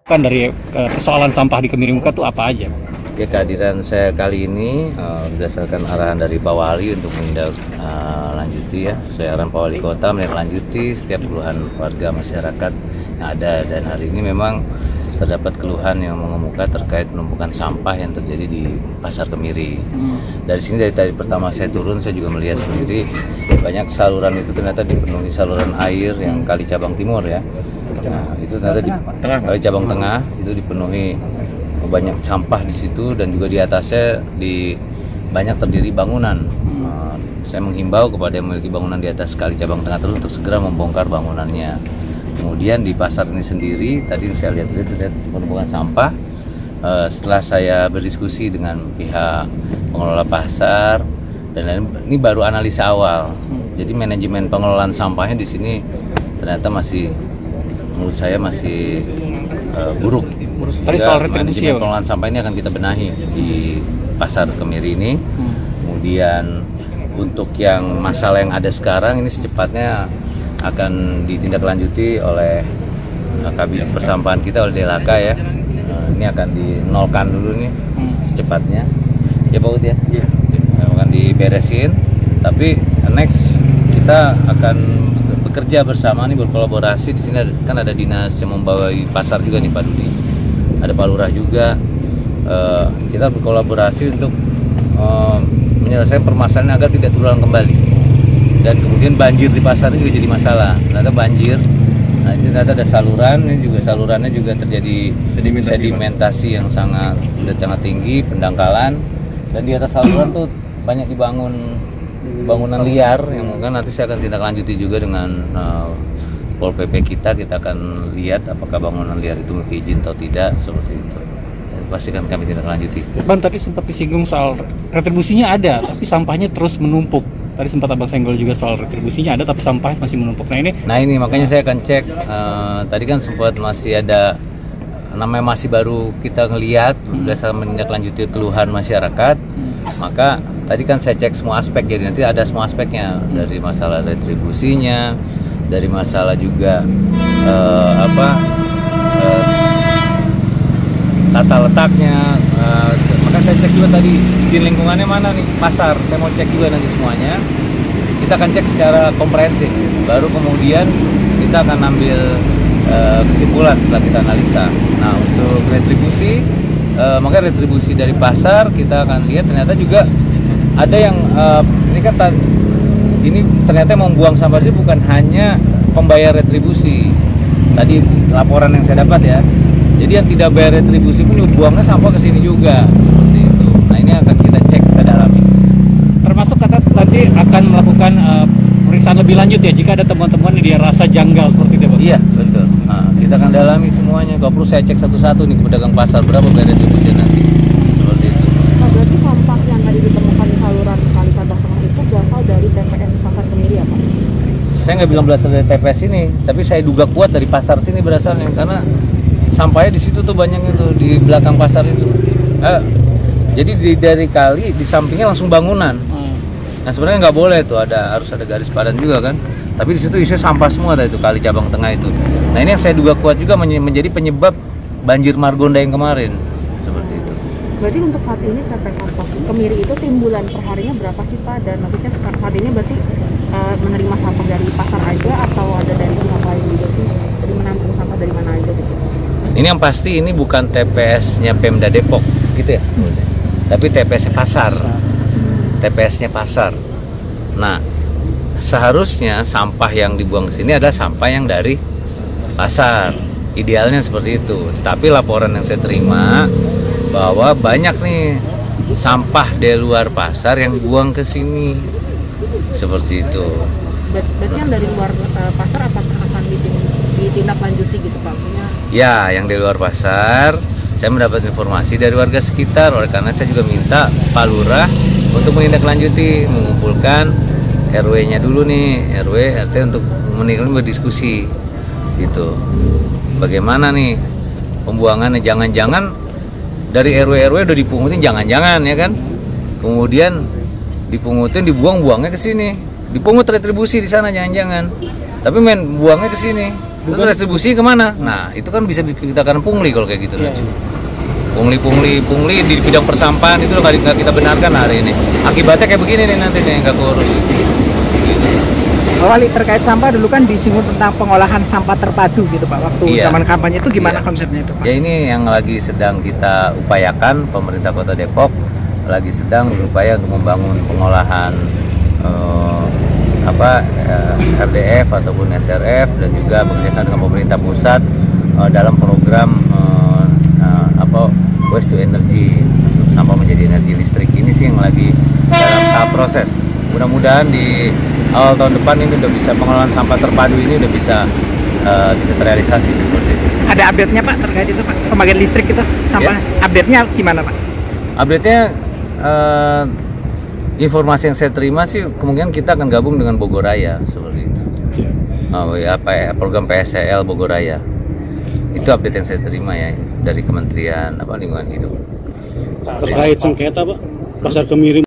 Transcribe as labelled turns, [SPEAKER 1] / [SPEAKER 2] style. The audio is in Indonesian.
[SPEAKER 1] Kan dari persoalan sampah di Kemiringmuka itu apa aja?
[SPEAKER 2] Ya, kehadiran saya kali ini berdasarkan arahan dari Pak Wali untuk menindaklanjuti ya, sesuai arahan Pak Wali Kota menindaklanjuti setiap keluhan warga masyarakat yang ada, dan hari ini memang terdapat keluhan yang mengemuka terkait penumpukan sampah yang terjadi di Pasar Kemiri. Dari sini dari tadi pertama saya turun saya juga melihat sendiri banyak saluran itu ternyata dipenuhi saluran air yang Kali Cabang Timur ya. Nah, itu ternyata di Kali Cabang Tengah itu dipenuhi banyak sampah di situ, dan juga di atasnya banyak terdiri bangunan. Saya menghimbau kepada yang memiliki bangunan di atas Kali Cabang Tengah terus untuk segera membongkar bangunannya. Kemudian di pasar ini sendiri tadi saya lihat penumpukan sampah. Setelah saya berdiskusi dengan pihak pengelola pasar dan ini baru analisa awal. Jadi manajemen pengelolaan sampahnya di sini ternyata masih, menurut saya masih buruk.
[SPEAKER 1] Tadi soal retribusi ya,
[SPEAKER 2] pengelolaan sampah ini akan kita benahi di Pasar Kemiri ini. Kemudian untuk yang masalah yang ada sekarang ini secepatnya akan ditindaklanjuti oleh Kabinет Persampahan kita, oleh DLHK ya. Ini akan dinolkan dulu nih secepatnya. Ya Pak Ud ya. Akan diberesin. Tapi next kita akan bekerja bersama nih, berkolaborasi. Di sini kan ada dinas yang membawai pasar juga nih Pak Dudi. Ada Pak Lurah juga. Kita berkolaborasi untuk menyelesaikan permasalahan agar tidak terulang kembali. Dan kemudian banjir di pasar ini juga jadi masalah. Ternyata banjir. Nah, ini ternyata ada saluran, ini juga salurannya juga terjadi sedimentasi yang sangat tinggi, pendangkalan. Dan di atas saluran tuh banyak dibangun bangunan liar yang mungkin nanti saya akan tindak lanjuti juga dengan Pol PP kita akan lihat apakah bangunan liar itu memiliki izin atau tidak, seperti itu. Pasti kan kami tindak lanjuti.
[SPEAKER 1] Bang, tadi sempat disinggung soal retribusinya ada, tapi sampahnya terus menumpuk. Tadi sempat Abang senggol juga soal retribusinya ada, tapi sampah masih menumpuk. Nah ini makanya saya akan cek. Tadi kan sempat masih ada, namanya masih baru kita ngelihat berdasarkan menindaklanjuti keluhan masyarakat. Maka tadi kan saya cek semua aspek, jadi nanti ada semua aspeknya, dari masalah retribusinya, dari masalah juga tata letaknya. Maka saya cek juga tadi izin lingkungannya mana nih, pasar. Saya mau cek juga nanti semuanya. Kita akan cek secara komprehensif. Baru kemudian kita akan ambil kesimpulan setelah kita analisa. Nah, untuk retribusi, maka retribusi dari pasar kita akan lihat ternyata juga ada yang ini ternyata membuang sampah itu bukan hanya pembayar retribusi. Tadi laporan yang saya dapat ya. Jadi yang tidak bayar retribusi pun buangnya sampah ke sini juga, seperti itu. Nah, ini akan kita cek, kita dalami. Termasuk kakak tadi akan melakukan pemeriksaan lebih lanjut ya jika ada temuan-temuan yang dia rasa janggal seperti itu, Bang?
[SPEAKER 2] Iya, betul. Nah, kita akan dalami semuanya. Kalau perlu saya cek satu-satu nih ke pedagang pasar berapa bayar retribusi nanti, seperti itu.
[SPEAKER 3] Nah, berarti sampah yang tadi ditemukan di saluran Kali Cabang Tengah itu berasal dari TPS Pasar Kemiri ya, Pak?
[SPEAKER 2] Saya nggak bilang berasal dari TPS ini, tapi saya duga kuat dari pasar sini berasalnya, karena sampahnya di situ tuh banyak itu di belakang pasar itu. Jadi dari kali di sampingnya langsung bangunan. Nah, sebenarnya nggak boleh tuh, harus ada garis padan juga kan. Tapi di situ isinya sampah semua itu Kali Cabang Tengah itu. Nah, ini yang saya duga kuat juga menjadi penyebab banjir Margonda yang kemarin. Seperti itu.
[SPEAKER 3] Berarti untuk saat ini TPS Kemiri itu timbulan perharinya berapa sih Pak? Dan maksudnya saat ini berarti menerima sampah dari pasar aja atau ada dari pihak lain juga sih? Jadi menampung sampah dari mana aja gitu?
[SPEAKER 2] Ini yang pasti ini bukan TPS-nya Pemda Depok gitu ya. Tapi TPS-nya pasar. TPS-nya pasar. Nah, seharusnya sampah yang dibuang ke sini adalah sampah yang dari pasar. Idealnya seperti itu. Tapi laporan yang saya terima bahwa banyak nih sampah dari luar pasar yang buang ke sini. Seperti itu.
[SPEAKER 3] Berarti yang dari luar pasar apakah akan ditindaklanjuti gitu Pak?
[SPEAKER 2] Ya, yang dari luar pasar, saya mendapat informasi dari warga sekitar. Oleh karena saya juga minta Pak Lurah untuk menindaklanjuti, mengumpulkan RW-nya dulu nih, RW, RT untuk berdiskusi gitu. Bagaimana nih pembuangannya? Jangan-jangan dari RW udah dipungutin, jangan-jangan ya kan? Kemudian dipungutin, dibuangnya ke sini, dipungut retribusi di sana, jangan-jangan. Tapi buangnya ke sini. Terus retribusi kemana? Nah itu kan bisa kita akan pungli kalau kayak gitu nanti. Pungli di bidang persampahan itu nggak kita benarkan hari ini. Akibatnya kayak begini nih nanti nih nggak kurus.
[SPEAKER 4] Pak Wali, terkait sampah dulu kan disinggung tentang pengolahan sampah terpadu gitu Pak, waktu zaman kampanye itu gimana konsepnya itu Pak?
[SPEAKER 2] Ya ini yang lagi sedang kita upayakan, pemerintah Kota Depok lagi sedang berupaya untuk membangun pengolahan RDF ataupun SRF dan juga bekerjasama dengan pemerintah pusat dalam program waste to energy, sampah menjadi energi listrik. Ini sih yang lagi dalam tahap proses. Mudah-mudahan di awal tahun depan ini udah bisa pengelolaan sampah terpadu ini udah bisa terrealisasi seperti itu.
[SPEAKER 4] Ada update-nya Pak terkait itu Pak, pembagian listrik itu sampah, update-nya gimana Pak?
[SPEAKER 2] Update-nya informasi yang saya terima sih kemungkinan kita akan gabung dengan Bogoraya seperti itu. Program PSCL Bogoraya. Itu update yang saya terima ya dari Kementerian Lingkungan Hidup.
[SPEAKER 5] Terkait sengketa Pak, Pasar Kemiri